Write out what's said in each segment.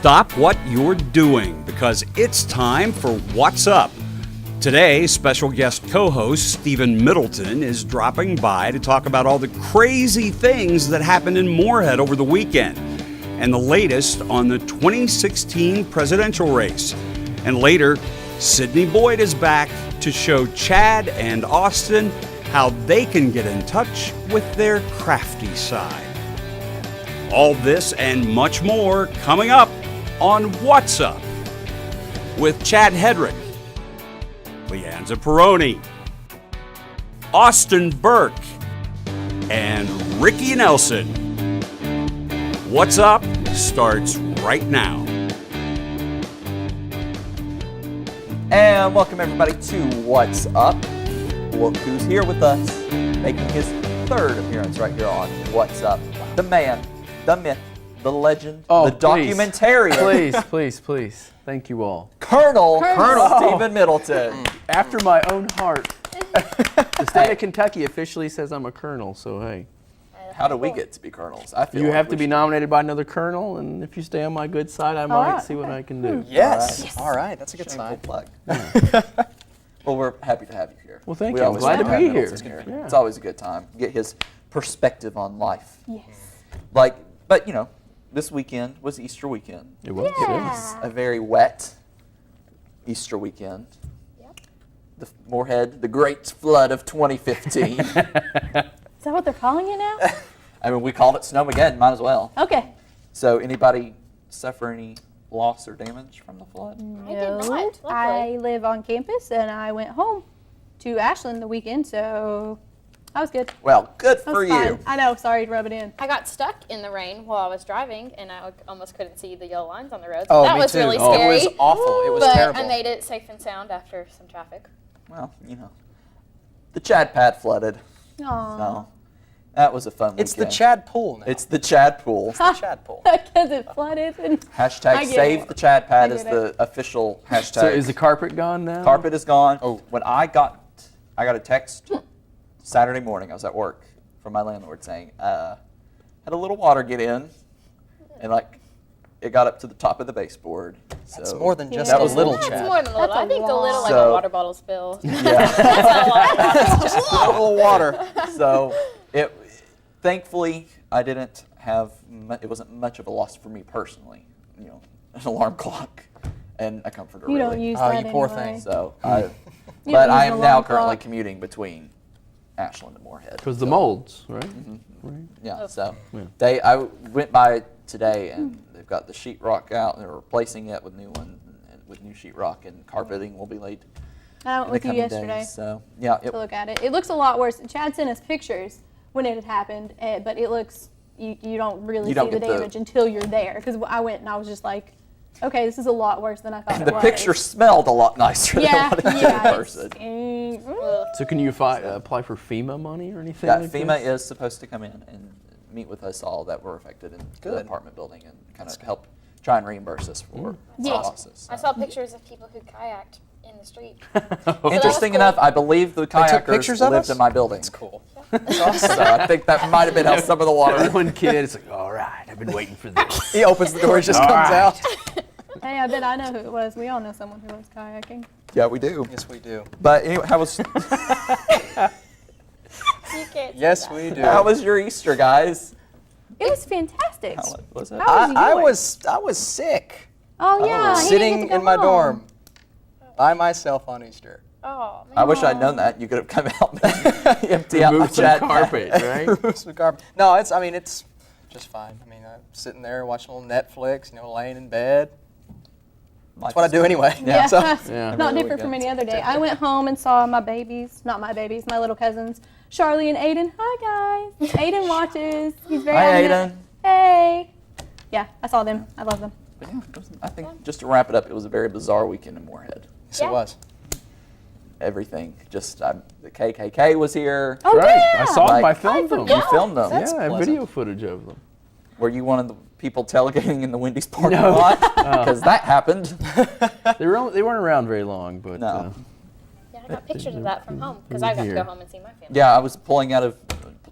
Stop what you're doing because it's time for What's Up. Today, special guest co-host Stephen Middleton is dropping by to talk about all the crazy things that happened in Moorhead over the weekend and the latest on the 2016 presidential race. And later, Sydney Boyd is back to show Chad and Austin how they can get in touch with their crafty side. All this and much more coming up on What's Up with Chad Hedrick, Leanza Peroni, Austin Burke, and Ricky Nelson. What's Up starts right now. And welcome everybody to What's Up. Look who's here with us, making his third appearance right here on What's Up. The man, the myth, the legend, the documentarian. Please. Thank you all. Colonel Stephen Middleton. After my own heart. The state of Kentucky officially says I'm a colonel, so hey. How do we get to be colonels? I feel You like have we to be should- nominated by another colonel, and if you stay on my good side, I might see what I can do. Yes. All right. That's a good Shameful sign. plug. Well, we're happy to have you here. Well, thank We you. I'm always glad love to having be here. Middleton Yeah. It's always a good time. Get his perspective on life. Yes. But you know, this weekend was Easter weekend. It was. It was a very wet Easter weekend. Yep. The Moorhead, the Great Flood of 2015. Is that what they're calling it now? I mean, we called it Snowmageddon, might as well. Okay. So, anybody suffer any loss or damage from the flood? No, did not, I luckily. live on campus and I went home to Ashland the weekend, so I was good. Well, good I for was you. fine. I know, sorry to rub it in. I got stuck in the rain while I was driving, and I almost couldn't see the yellow lines on the road. Oh, that me was too. really It scary. was awful. It was but terrible. I made it safe and sound after some traffic. Well, you know, the Chad Pad flooded. Aww. So, that was a fun It's the weekend. Chad Pool now. It's the Chad Pool. the Chad Pool. Because it flooded. And Hashtag I get Save it. the Chad Pad I is get the official hashtag. So is the carpet gone now? Carpet is gone. Oh. When I got a text Saturday morning. I was at work from my landlord saying, had a little water get in, and like it got up to the top of the baseboard. That's So more than just That a was little That's Chad. more than a little. That's a I think a little lot. like So- a water bottle spill. Yeah. That's not a lot. Just a little water. So thankfully I didn't have. It wasn't much of a loss for me personally. You know, an alarm clock and a comforter. you really. don't use Oh, that you poor anyway. thing. So You but don't I use am an now alarm currently clock. commuting between Ashland and Moorhead. Because the molds, right? Yeah, so Yeah. I went by today and they've got the sheetrock out and they're replacing it with new one and with new sheetrock and carpeting will be laid I went in the with you coming yesterday days. So yeah, to look at it. It looks a lot worse. Chad sent us pictures when it had happened, but it looks, you don't really You don't see the get the- damage until you're there. Because I went and I was just like, okay, this is a lot worse than I thought it the was. picture smelled a lot nicer Yeah, than what it did in yeah. person. So can you apply for FEMA money or anything? Yeah, like FEMA this? is supposed to come in and meet with us all that were affected in the Good. apartment building and kind of help try and reimburse us for Yeah. losses. I saw pictures of people who kayaked in the street. Interesting cool. enough, I believe the took kayakers pictures of lived us? in my building. That's cool. So I think that might have been how some of the water. One kid is like, all right, I've been waiting for this. He opens the door, it just All comes right. out. Hey, I bet I know who it was. We all know someone who loves kayaking. Yeah, we do. Yes, we do. But anyway, how was You can't say Yes, that. we do. how was your Easter, guys? It was fantastic. How was it? How was I yours? was sick. Oh yeah, he didn't Sitting get to go in my home. dorm by myself on Easter. Oh, man. I wish I'd known that. You could have come out and empty out my Remove some chat carpet, right? Some garbage. No, it's just fine. I mean, I'm sitting there watching a little Netflix, laying in bed. That's what I do anyway. Yeah, So, Yeah. not Every different from weekend. any other day. I went home and saw my babies, not my babies, my little cousins, Charlie and Aiden. Hi guys. Aiden watches. He's very Hi, adamant. Aiden. Hey. Yeah, I saw them. I love them. But yeah, I think just to wrap it up, it was a very bizarre weekend in Moorhead. yes, it was. Everything, the KKK was here. Oh Right. yeah. I saw them. I Like- filmed them. You filmed them. That's Yeah, I have pleasant. video footage of them. Were you one of the people tailgating in the Wendy's parking No. lot? Because that happened. They weren't around very long, but No. Yeah, I got pictures of that from home because I got to Here. go home and see my family. Yeah, I was pulling out of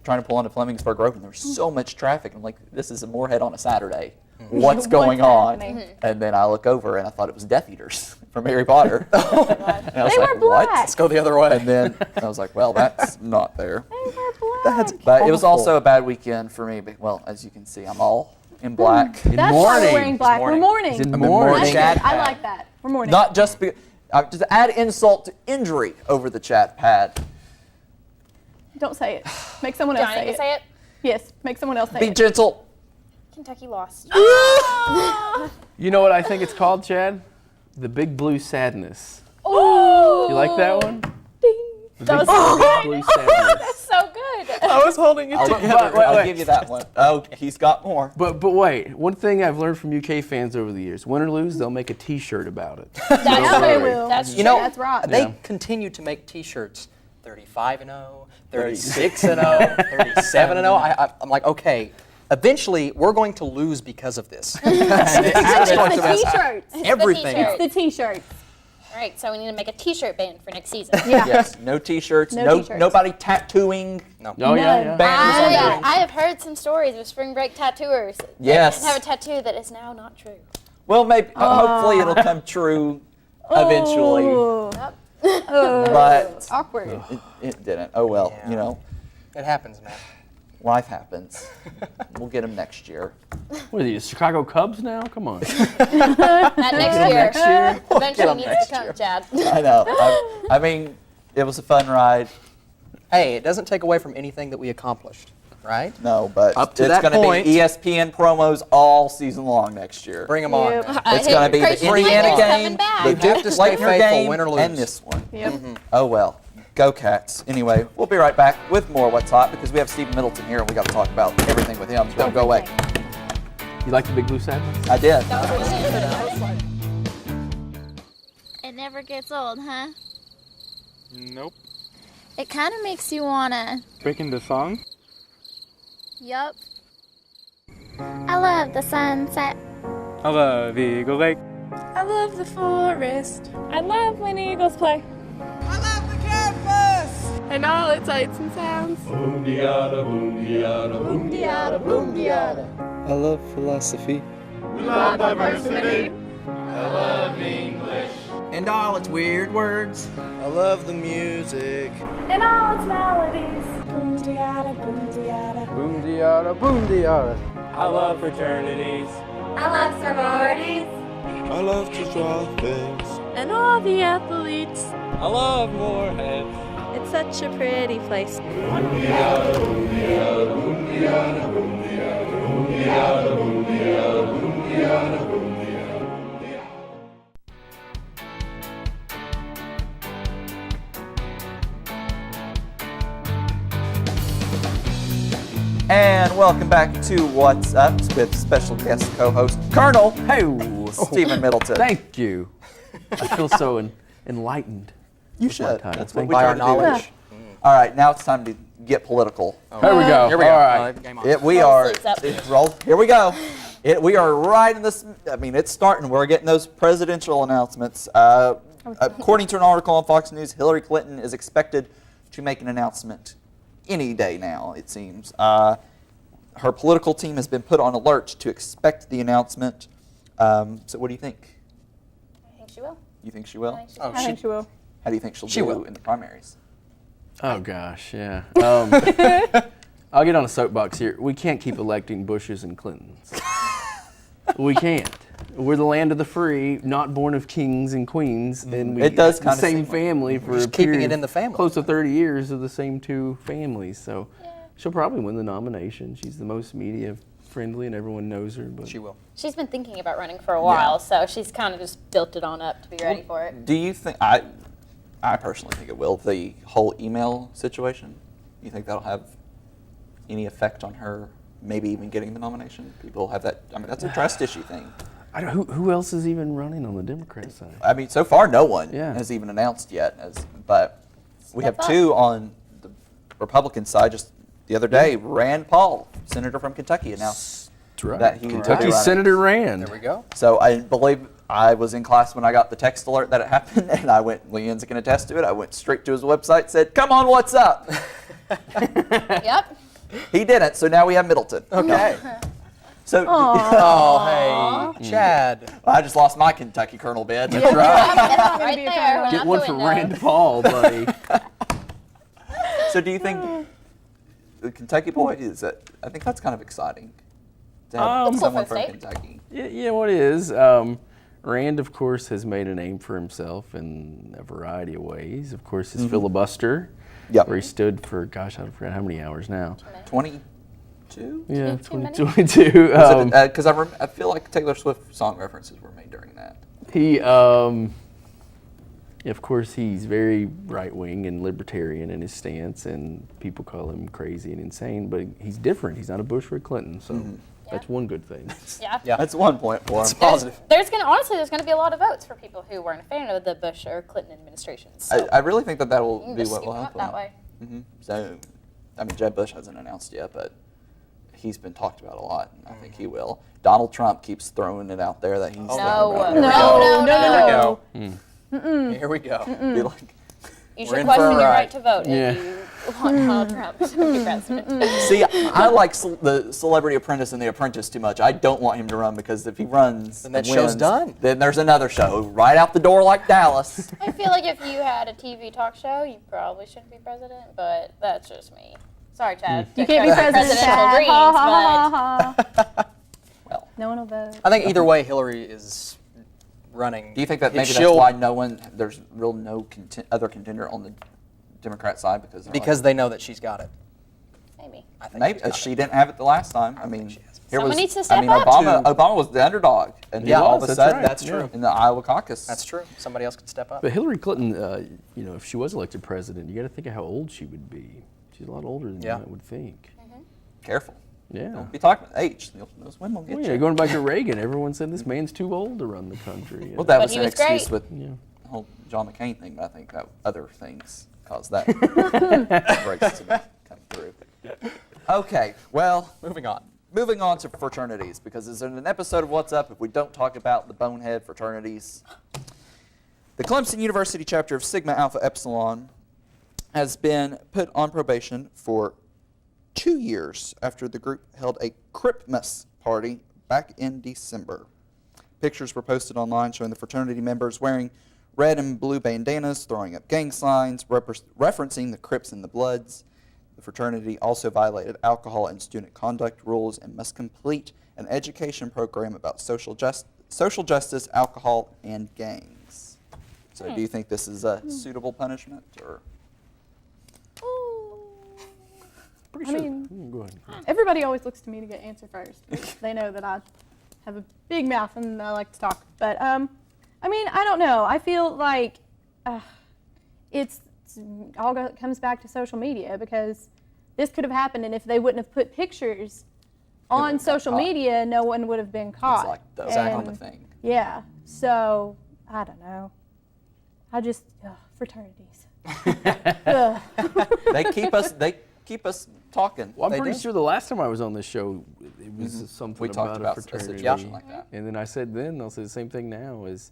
trying to pull onto Flemingsburg Road, and there was so much traffic. I'm like, this is a Moorhead on a Saturday. What's going on? happening? And then I look over, and I thought it was Death Eaters from Harry Potter. And I was They like, were black. what? Let's go the other way. And then I was like, well, that's not there. They were black. But it was also a bad weekend for me. But, well, as you can see, I'm all in black. That's why morning. we're wearing black. We're mourning. It's in I'm in morning. mourning. That's Chat good. I pad. like that. We're mourning. Not just just add insult to injury over the chat pad. Don't say it. Make someone else Johnny, say you it. say it? Yes, make someone else say Be it. gentle. Kentucky lost. You know what I think it's called, Chad? The Big Blue Sadness. Ooh. You like that one? Ding. The That Big, was Big Blue Sadness. That's so good. I was holding it I'll give you that one. Oh, he's got more. But wait, one thing I've learned from UK fans over the years: win or lose, they'll make a T-shirt about it. That's Yeah, they true. will. That's true. You know, That's right. they Yeah. continue to make T-shirts 35-0, 36-0, 37-0. I'm like, okay, eventually we're going to lose because of this. It's the t-shirts. Everything. t-shirt. It's the t-shirts. All right, so we need to make a T-shirt ban for next season. Yeah. Yes, no T-shirts, No no T-shirts. nobody tattooing No. Oh yeah, yeah. banners on their I have heard some stories of spring break tattooers Yes. that have a tattoo that is now not true. Well, maybe hopefully it'll come true eventually, Ooh. Yep. but Awkward. it didn't. Oh well, Yeah. you know, It happens, man. life happens. We'll get them next year. What are these, Chicago Cubs now? Come on. That next year. Next year. Eventually them needs next to come, year. Chad. I know. I mean, it was a fun ride. Hey, it doesn't take away from anything that we accomplished, right? No, but Up to it's that going to point- be ESPN promos all season long next year. Bring them on. Yep. man. It's going to be the Crazy Indiana Lakers game, coming back. the You have to stay Lakers faithful, game, win or lose. and this one. Yep. Oh well. Go Cats. Anyway, we'll be right back with more What's Hot because we have Stephen Middleton here and we got to talk about everything with him. Don't go away. You like the Big Blue Sadness? I did. It never gets old, huh? Nope. It kind of makes you wanna. Breaking the song? Yup. I love the sunset. I love Eagle Lake. I love the forest. I love when eagles play. I love the campus and all its sights and sounds. I love philosophy. And all its weird words. I love the music. And all its melodies. Boom-diata, boom-diata. Boom diada, boom diada. I love fraternities. I love sororities. I love to draw things. And all the athletes. I love Moorhead. It's such a pretty place. And welcome back to What's Up with special guest co-host Colonel Hey. Stephen Middleton. Thank you. I feel so enlightened. You with my should. title. That's what Thank we you. By try our to do. knowledge. All right, now it's time to get political. Here we go. Here we go. All right. Game on. We Roll are. sleeves up. Here we go. We are right in this. I mean, it's starting. We're getting those presidential announcements. According to an article on Fox News, Hillary Clinton is expected to make an announcement any day now, it seems. Her political team has been put on alert to expect the announcement. So what do you think? I think she will. You think she will? I think she Oh, I think she will. How do you think she'll She do will. in the primaries? Oh gosh, yeah. I'll get on a soapbox here. We can't keep electing Bushes and Clintons. We can't. We're the land of the free, not born of kings and queens, and we It does the kinda same seem like family for just a keeping period it in the family. close to 30 years of the same two families. So she'll probably win the nomination. She's the most media friendly, and everyone knows her. But She will. She's been thinking about running for a while, so she's kind of just built it on up to be ready for it. Do you think I personally think it will. The whole email situation. You think that'll have any effect on her? Maybe even getting the nomination. People have that. I mean, that's a trust issue thing. I don't, who else is even running on the Democrat side? I mean, so far no one Yeah. has even announced yet. But we have Step up. two on the Republican side. Just the other day, Rand Paul, senator from Kentucky, announced That's right. that he will be Kentucky running. Senator Rand. There we go. So I believe I was in class when I got the text alert that it happened, and I went. Leanne's can attest to it. I went straight to his website, said, "Come on, what's up?" Yep. He didn't, so now we have Middleton. Okay. So Oh, hey, Chad. I just lost my Kentucky Colonel bid. Right there. Get out one the for window. Rand Paul, buddy. So do you think the Kentucky boy is that? I think that's kind of exciting to have It's cool someone for the from state. Kentucky. Yeah, you know what it is. Rand, of course, has made a name for himself in a variety of ways. Of course, his filibuster, Yep. where he stood for, gosh, I forgot how many hours now. 22. Yeah, Too many? 22. Because I feel like Taylor Swift song references were made during that. He, of course, he's very right-wing and libertarian in his stance, and people call him crazy and insane, but he's different. He's not a Bush or a Clinton, so that's one good thing. Yeah. Yeah. That's 1 point for him. Positive. There's gonna be a lot of votes for people who weren't a fan of the Bush or Clinton administrations. So I really think that you will can be just what scoop will them up happen. that way. So, I mean, Jeb Bush hasn't announced yet, but he's been talked about a lot, and I think he will. Donald Trump keeps throwing it out there that he's thinking about it. No. Here we go. Be like, You We're should in for a question your ride. right to vote Yeah. if you want Donald Trump to be president. see, I like the Celebrity Apprentice and The Apprentice too much. I don't want him to run because if he runs Then that and show's wins, done. Then there's another show right out the door like Dallas. I feel like if you had a TV talk show, you probably shouldn't be president, but that's just me. Sorry, Chad. You can't be president. Presidential Chad. dreams, Ha, ha, but ha, ha. Well, No one will vote. I think either way, Hillary is running. do you think that maybe that's She'll- why there's no other contender on the Democrat side Because they know that she's got it. maybe. I think maybe she's got she it. didn't have it the last time. I mean, she has. here Someone was needs to step I mean, up. Obama was the underdog, and He then all was, of a that's sudden, right. That's true. in the Iowa caucus. That's true. Somebody else could step up. But Hillary Clinton, if she was elected president, you got to think of how old she would be. She's a lot older than Yeah. you might would think. Careful. Yeah. Don't be talking about age. Those women will get Well, you. yeah, going back to Reagan, everyone said this man's too old to run the country. Well, that But was he an was excuse great. with Yeah. the whole John McCain thing, but I think that other things caused that racism to come through. Okay, well, Moving on. moving on to fraternities, because there's an episode of What's Up if we don't talk about the bonehead fraternities. The Clemson University chapter of Sigma Alpha Epsilon has been put on probation for 2 years after the group held a Christmas party back in December. Pictures were posted online showing the fraternity members wearing red and blue bandanas, throwing up gang signs, referencing the Crips and the Bloods. The fraternity also violated alcohol and student conduct rules and must complete an education program about social justice, alcohol, and gangs. So do you think this is a suitable punishment? Or Pretty I sure. mean- Go ahead. Everybody always looks to me to get answer first. They know that I have a big mouth and I like to talk. But I mean, I don't know. I feel like it's all comes back to social media, because this could have happened, and if they wouldn't have put pictures on wouldn't have got social caught. media, no one would have been caught. it's like the kind of And, thing. Yeah. So I don't know. I just fraternities. Ugh. They keep us talking. Well, I'm They pretty did. sure the last time I was on this show, it was something We talked about about a a fraternity. situation like that. And then I said I'll say the same thing now is,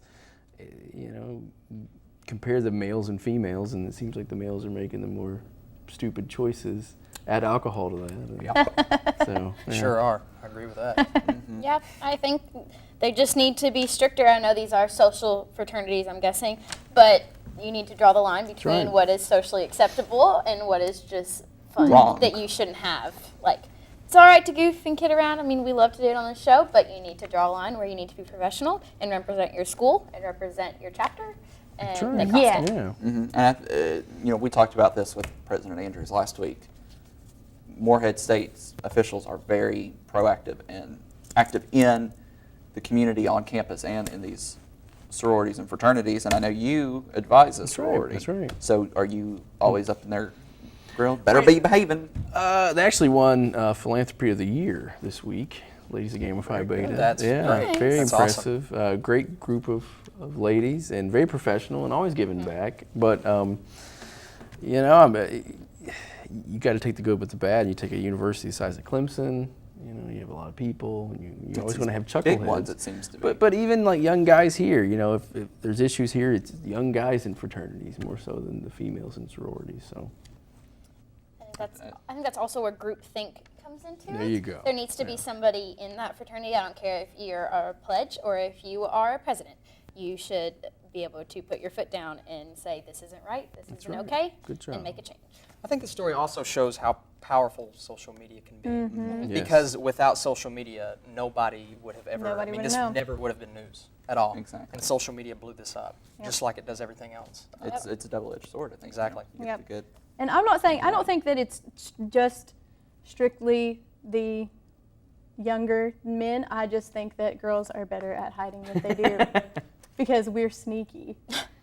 compare the males and females, and it seems like the males are making the more stupid choices. Add alcohol to that. and- So, yeah. Sure are. I agree with that. Yeah, I think they just need to be stricter. I know these are social fraternities, I'm guessing, but you need to draw the line between right. what is socially acceptable and what is just fun Wrong. that you shouldn't have. Like, it's all right to goof and kid around. I mean, we love to do it on the show, but you need to draw a line where you need to be professional and represent your school and represent your chapter. And That's they right. cost Yeah. it. Yeah. And we talked about this with President Andrews last week. Morehead State's officials are very proactive and active in the community on campus and in these sororities and fraternities. And I know you advise a right, sorority. that's right. So are you always up in their grill? Better be behaving. They actually won Philanthropy of the Year this week. Ladies of Gamma Phi Beta. That's yeah, nice. very That's impressive. Great group of ladies, and very professional and always giving back. But you got to take the good with the bad. You take a university the size of Clemson. You have a lot of people. And you always want to have chuckleheads. Big ones, it seems to be. But even like young guys here, if there's issues here, it's young guys in fraternities more so than the females in sororities. So. I think that's also where groupthink comes into it. There you go. There needs to be somebody in that fraternity. I don't care if you're a pledge or if you are a president. You should be able to put your foot down and say, this isn't right, this isn't okay, Good job. and make a change. I think the story also shows how powerful social media can be. Mm-hmm. Yes. Because without social media, nobody would have ever, Nobody would've this known. never would have been news at all. Exactly. And social media blew this up, just like it does everything else. It's a double-edged sword, I think. Exactly. You know, you get the good. And I'm not saying, I don't think that it's just strictly the younger men. I just think that girls are better at hiding what they do because we're sneaky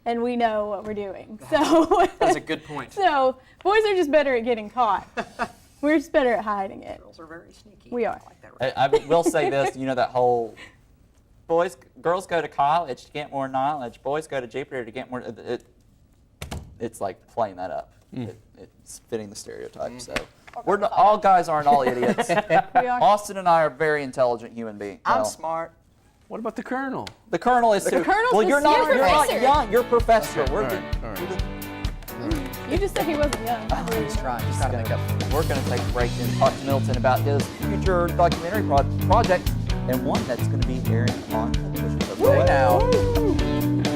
and we know what we're doing. So That's a good point. So boys are just better at getting caught. We're just better at hiding it. Girls are very sneaky. We are. I like that right. I will say this, you know, that whole girls go to college to get more knowledge, boys go to Jupiter to get more. It's like playing that up. It's fitting the stereotype. So we're not, all guys aren't all idiots. We are. Austin and I are very intelligent human beings. I'm Well, smart. What about the Colonel? the Colonel is too. Colonel's Well, the you're not. You're not professor. young. You're professor. Okay, We're all the- right, all right. we're the- You just said he wasn't young. He's trying to make up. We're going to take a break and talk to Milton about his future documentary project and one that's going to be airing on television. So play now.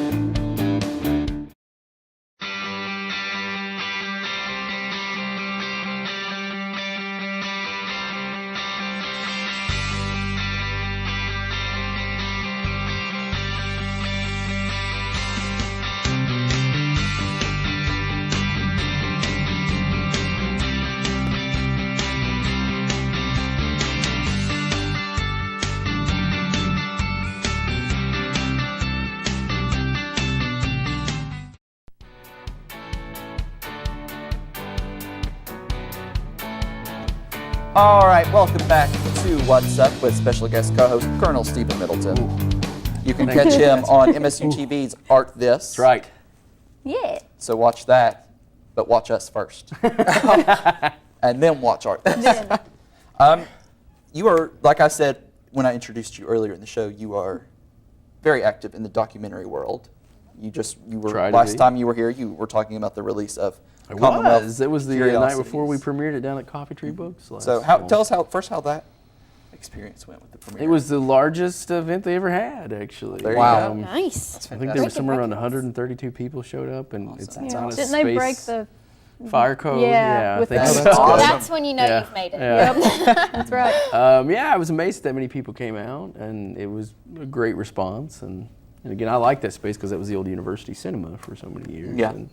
All right, welcome back to What's Up with special guest co-host Colonel Stephen Middleton. You can catch him on MSU TV's Art This. That's right. Yeah. So watch that, but watch us first. And then watch Art This. You are, like I said when I introduced you earlier in the show, you are very active in the documentary world. You were Try to last be. time you were here, you were talking about the release of It Commonwealth was. It was the night before we premiered it down at Coffee Tree Books. So tell us how that experience went with the premiere. It was the largest event they ever had, actually. There you Wow. go. Nice. I think there was somewhere around 132 people showed up, and it's Awesome. on Yeah. a Didn't space they break the? fire code. Yeah, I with think the- so. That's awesome. That's when you know Yeah. you've made it. Yeah. That's right. Yeah, I was amazed that many people came out, and it was a great response. And again, I like that space because that was the old university cinema for so many years. Yeah. And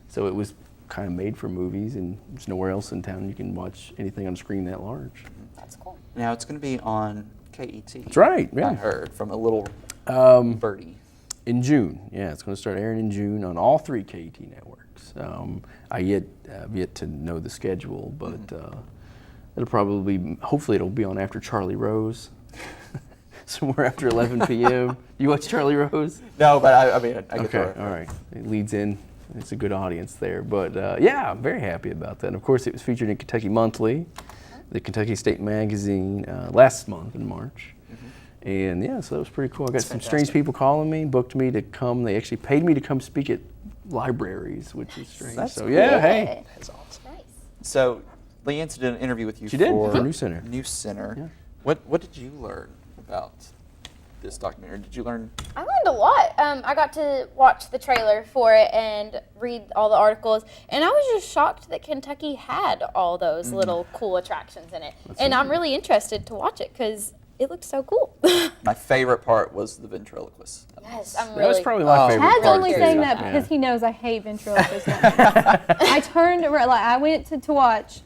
so it was kind of made for movies, and there's nowhere else in town you can watch anything on a screen that large. That's cool. Now it's going to be on KET. That's right. I Yeah. heard from a little birdie. In June, yeah, it's going to start airing in June on all 3 KET networks. I have yet to know the schedule, but it'll probably be, hopefully it'll be on after Charlie Rose, somewhere after 11 p.m. You watch Charlie Rose? No, but I mean, I get Okay, the all right. It leads in. It's a good audience there. But yeah, I'm very happy about that. And of course, it was featured in Kentucky Monthly, the Kentucky State Magazine, last month in March. And yeah, so that was pretty cool. I got some strange people calling me, booked me to come. They actually paid me to come speak at libraries, which is strange. That's so cool. yeah, hey. That's awesome. Nice. So, Leanne did an interview with you She did, for for News Center. News Center. Yeah. What did you learn about this documentary? Did you learn? I learned a lot. I got to watch the trailer for it and read all the articles, and I was just shocked that Kentucky had all those little cool attractions in it. And I'm really interested to watch it because it looks so cool. My favorite part was the ventriloquist. Yes, I'm That was really. probably my favorite Chad's part. only too. saying that Yeah. because he knows I hate ventriloquist dummies. I turned around, like I went to watch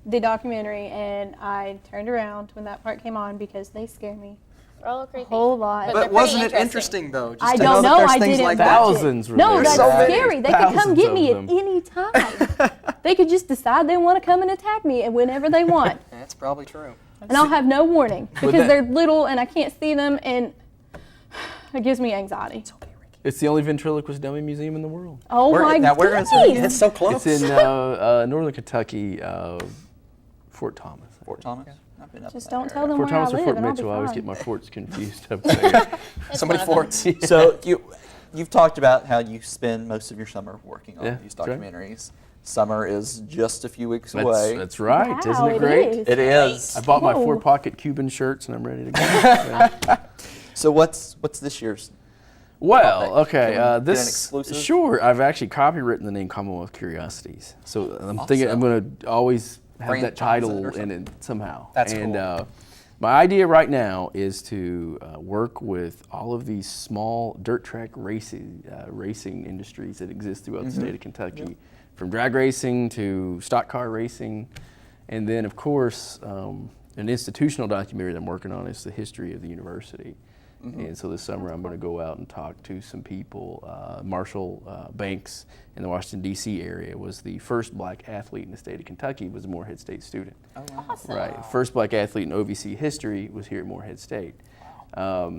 the documentary, and I turned around when that part came on because they scare me They're all a creepy. whole lot. But But they're wasn't pretty it interesting though? Just I to don't that know. there's I things didn't like watch that? Thousands were No, there. that's So many. scary. They could come Thousands get of me them. at any time. They could just decide they want to come and attack me and whenever they want. That's probably true. And I'll have no warning because that- they're little and I can't see them, and it gives me anxiety. It's the only ventriloquist dummy museum in the world. Oh my where is goodness. it? It's so close. It's in northern Kentucky, Fort Thomas. Fort Thomas? I've been up Just in don't that tell area. them Fort where Thomas I or live Fort and I'll be Mitchell? I always fine. get my forts confused up there. It's So many one of them. forts. So you've talked about how you spend most of your summer working on Yeah, these that's right. documentaries. Summer is just a few weeks away. That's right. Wow, Isn't it it great? is. It is. I bought my Whoa. 4-pocket Cuban shirts and I'm ready to go. Yeah. So what's this year's? Well, topic? okay. Can we get an This exclusive? Sure. I've actually copywritten the name Commonwealth Curiosities, so I'm thinking I'm going to always have Franchise that title it or in it somehow. That's and, cool. My idea right now is to work with all of these small dirt track racing industries that exist throughout the state of Kentucky, from drag racing to stock car racing, and then of course an institutional documentary that I'm working on is the history of the university. And so this summer I'm going to go out and talk to some people. Marshall Banks in the Washington, D.C. area was the first black athlete in the state of Kentucky, was a Morehead State student. Oh, wow. Awesome. Right. First black athlete in OVC history was here at Morehead State.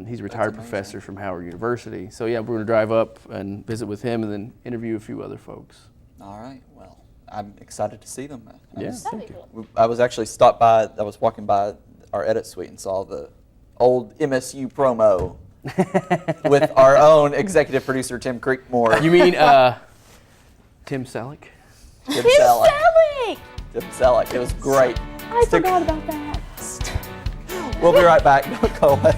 He's a retired professor from Howard University. So yeah, we're going to drive up and visit with him and then interview a few other folks. All right. Well, I'm excited to see them. Yeah. That'd be cool. I was actually I was walking by our edit suite and saw the old MSU promo with our own executive producer, Tim Creekmore. You mean Tim Selleck? Tim Tim Selleck. Selleck! Tim Selleck. It was great. I forgot about that. We'll be right back. Don't go away.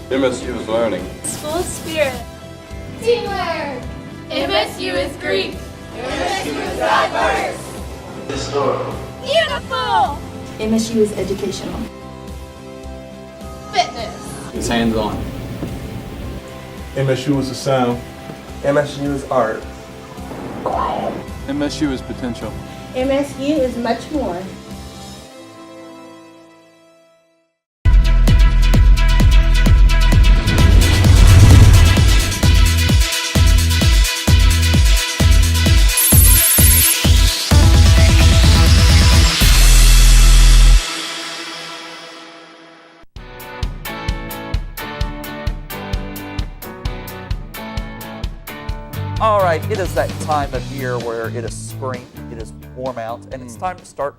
MSU is learning. School spirit. Teamwork. MSU is Greek. Historical. Beautiful. MSU is educational. Fitness. It's hands-on. MSU is a sound. MSU is art. MSU is potential. MSU is much more. All right, it is that time of year where it is spring, it is warm out, and it's time to start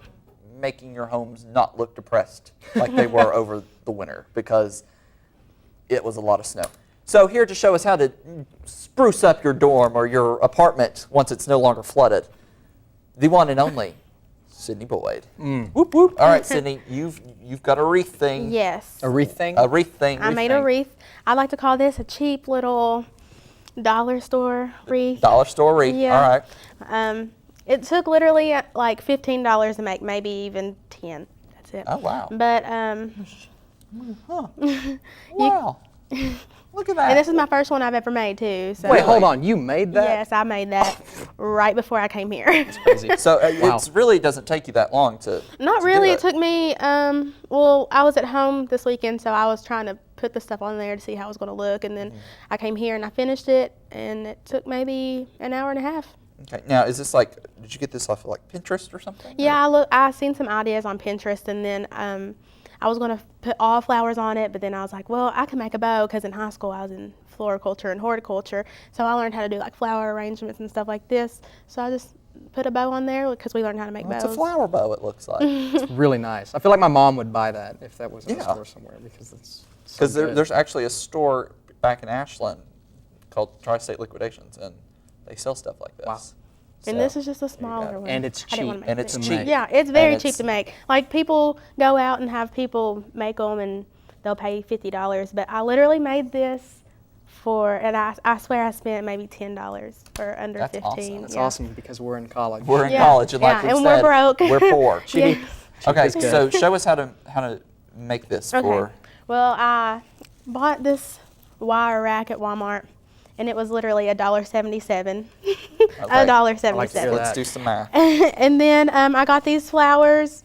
making your homes not look depressed like they were over the winter because it was a lot of snow. So here to show us how to spruce up your dorm or your apartment once it's no longer flooded, the one and only Sydney Boyd. Whoop whoop. All right, Sydney, you've got a wreath thing. Yes. A wreath thing? A wreath thing. I made a wreath. I like to call this a cheap little dollar store wreath. Dollar store wreath. Yeah. All right. It took literally like $15 to make, maybe even 10. That's it. Oh wow. But Wow. Look at that. and this is my first one I've ever made too. So Wait, hold on. You made that? Yes, I made that right before I came here. Crazy. So Wow. it really doesn't take you that long to. Not to really. do It took me. Well, I was at home this weekend, so I was trying to put the stuff on there to see how it was going to look, and then I came here and I finished it, and it took maybe an hour and a half. Okay. Now, is this like? Did you get this off of like Pinterest or something? Yeah, I seen some ideas on Pinterest, and then I was going to put all flowers on it, but then I was like, well, I can make a bow because in high school I was in floriculture and horticulture, so I learned how to do like flower arrangements and stuff like this. So I just put a bow on there because we learned how to make bows. It's a flower bow. It looks like. It's really nice. I feel like my mom would buy that if that was in Yeah. a store somewhere because it's so Because good. there's actually a store back in Ashland called Tri-State Liquidations, and they sell stuff like this. Wow. And So, this is just a there you smaller go. one. And it's I didn't wanna cheap. make And it it's big. cheap. Yeah, it's very And cheap to make. Like people go out and have people make them and they'll pay $50, but I literally made this and I swear I spent maybe $10 for under That's 15. awesome. It's yeah. awesome because we're in college. We're in Yeah. college, and like Yeah, we and we're said, broke. we're poor. Yeah. Okay, is good. so show us how to make this Okay. for. Well, I bought this wire rack at Walmart, and it was literally $1.77. $1.77. like to hear Let's that. do some math. And then I got these flowers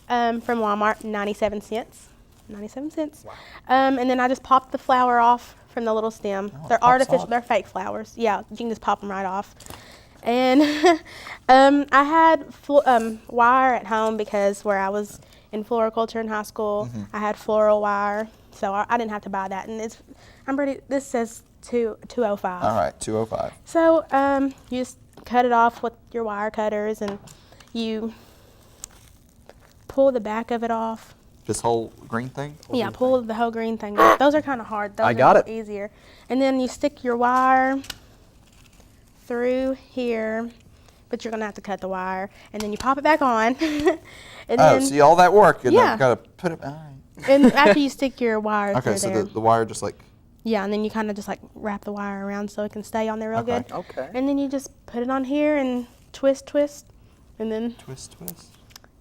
from Walmart, 97 cents. 97 cents. And then I just popped the flower off from the little stem. Oh, They're it pops artificial. off. They're fake flowers. Yeah, you can just pop them right off. And I had wire at home because where I was in floriculture in high school, I had floral wire, so I didn't have to buy that. And this says 205. All right, 205. So you just cut it off with your wire cutters, and you pull the back of it off. This whole green thing? Yeah, pull the whole green thing off. Those are kind of hard. Those I are got it. easier. And then you stick your wire through here, but you're gonna have to cut the wire, and then you pop it back on. And Oh, then, see all that work, and Yeah. I've got to put it. All right. and after you stick your wire Okay, through so there, the wire just like. yeah, and then you kind of just like wrap the wire around so it can stay on there real Okay. good. Okay. And then you just put it on here and twist, and then Twist.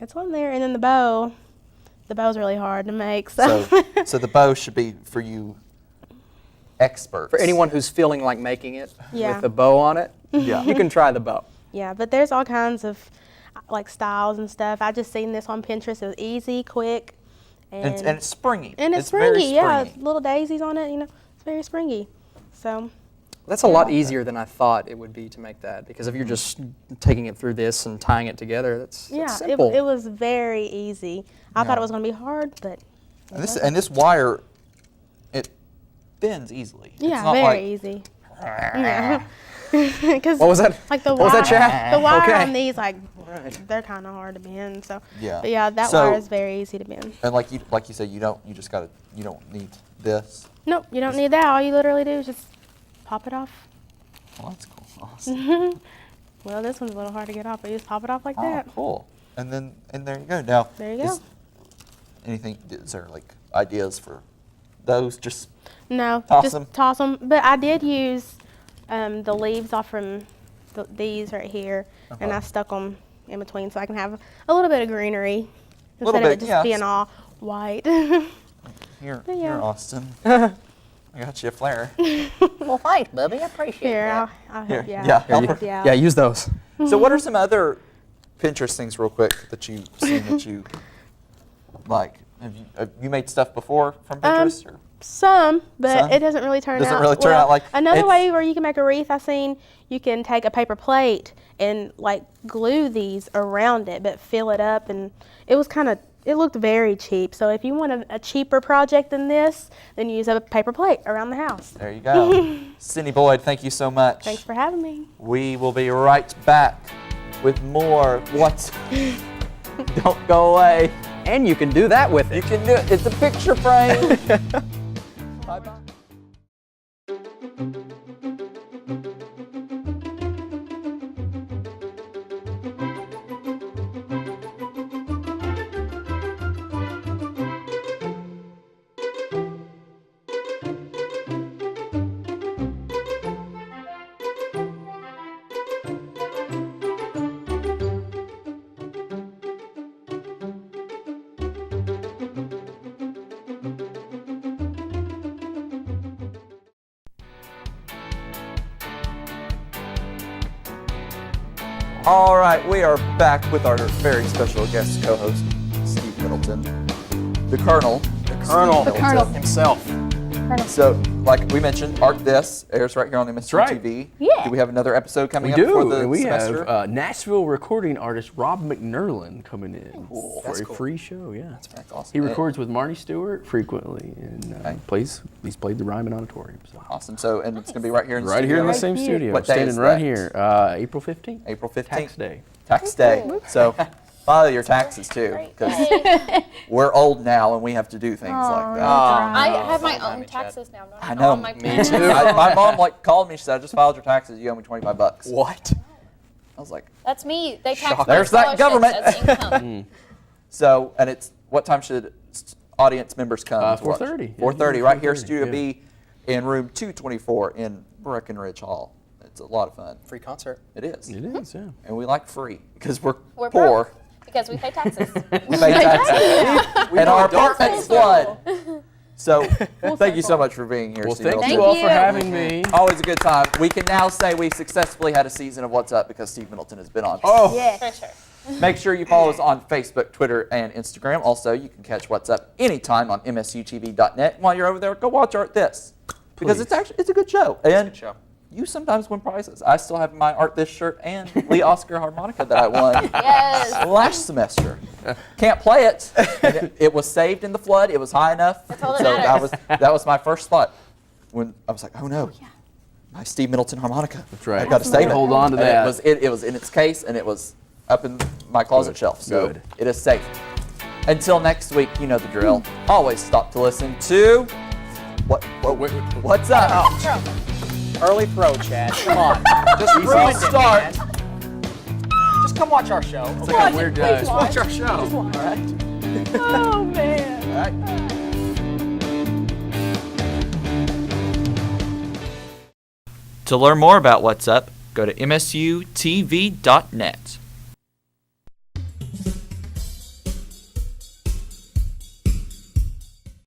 it's on there. And then the bow's really hard to make. So, So the bow should be for you experts. For anyone who's feeling like making it Yeah. with a bow on it, Yeah. you can try the bow. yeah, but there's all kinds of like styles and stuff. I just seen this on Pinterest. It was easy, quick, And it's springy. And it's very springy, yeah. springy. Little daisies on it, it's very springy. So, That's a lot easier than I thought it would be to make that, because if you're just taking it through this and tying it together, that's yeah, it simple. was very easy. I thought it was going to be hard, but And this wire, it bends easily. yeah, it's not very like, easy. Yeah. Because What was that? like the What was wire, that, Chad? the wire Okay. on these, like they're kind of hard to bend. So Yeah. but yeah, that So- wire is very easy to bend. And like you said, you don't need this. Nope, you don't need that. All you literally do is just pop it off. Well, that's cool. Awesome. Well, this one's a little hard to get off, but you just pop it off like Oh, that. cool. And there you go. Now, There you go. Is there like ideas for those? Just No, Toss just 'em? toss them. But I did use the leaves off from these right here, and I stuck them in between so I can have a little bit of greenery Little instead of bit, it just yeah. being all white. here, But yeah. Austin. I got you a flare. Well, thanks, Bubby. I appreciate Here, that. I'll Here, help you out. yeah, help you- her. Yeah. Yeah, use those. So what are some other Pinterest things real quick that you've seen that you like? Have you made stuff before from Pinterest? Or? Some, but Some? it doesn't really turn out. Doesn't really turn well, out like- another it's- way where you can make a wreath. I seen you can take a paper plate and like glue these around it, but fill it up, and it was it looked very cheap. So if you want a cheaper project than this, then use a paper plate around the house. There you go. Cindy Boyd, thank you so much. Thanks for having me. We will be right back with more What's Don't go away. And you can do that with You it. can do it. It's a picture frame. Bye-bye. All right, we are back with our very special guest co-host, Steve Middleton, the Colonel. Colonel. Steve Middleton. Himself. So, like we mentioned, Art This airs right here on MSU right. TV. Yeah. Do we have another episode coming We up for do. the And we semester? have Nashville recording artist Rob McNerlin coming in for That's a cool. free show. Yeah, That's awesome. he records with Marty Stewart frequently, and he's played the Ryman Auditorium. So. Awesome. So, and it's going to be right here in the Right here in the studio? same studio. What day standing is right that? here, April 15th. April 15th. Tax day. Tax day. So, file your taxes too, because we're old now and we have to do things like that. I have my own Chad. taxes now. Don't I know. All my Me too. My mom called me. She said, "I just filed your taxes. You owe me $25." What? I was like, That's me. They tax Shock. my There's that scholarships government. as income. so, and it's what time should audience members come? to watch? 4:30. 4:30, right here, 4:30, Studio yeah. B, in room 224 in Breckenridge Hall. It's a lot of fun. Free concert. It is. It is, yeah. And we like free because we're We're poor. broke because we pay taxes. We pay taxes. And our apartments flood. So, thank you so much for being here, Well, Steve thank Middleton. you all for having me. Always a good time. We can now say we successfully had a season of What's Up because Steve Middleton has been on. Oh, For sure. Make sure you follow us on Facebook, Twitter, and Instagram. Also, you can catch What's Up anytime on msutv.net. While you're over there, go watch Art This. because Please. it's a good show. And Good show. you sometimes win prizes. I still have my Art This shirt and Lee Oscar harmonica that I won Yes. last semester. Can't play it. And it was saved in the flood. It was high enough. That's all that so matters. that was my first thought when I was like, oh no, my Steve Middleton harmonica. That's right. I've got to save it. Hold on to And that. It was in its case and it was up in my closet Good. shelf. So Good. it is safe. Until next week, you know the drill. Always stop to listen to What's Up. Early throw, Chad. Come on. Just Easy ruined it, start. man. Just come watch our show. It's like a weird guy. Just watch our show. All right. Oh man. All right. To learn more about What's Up, go to msutv.net.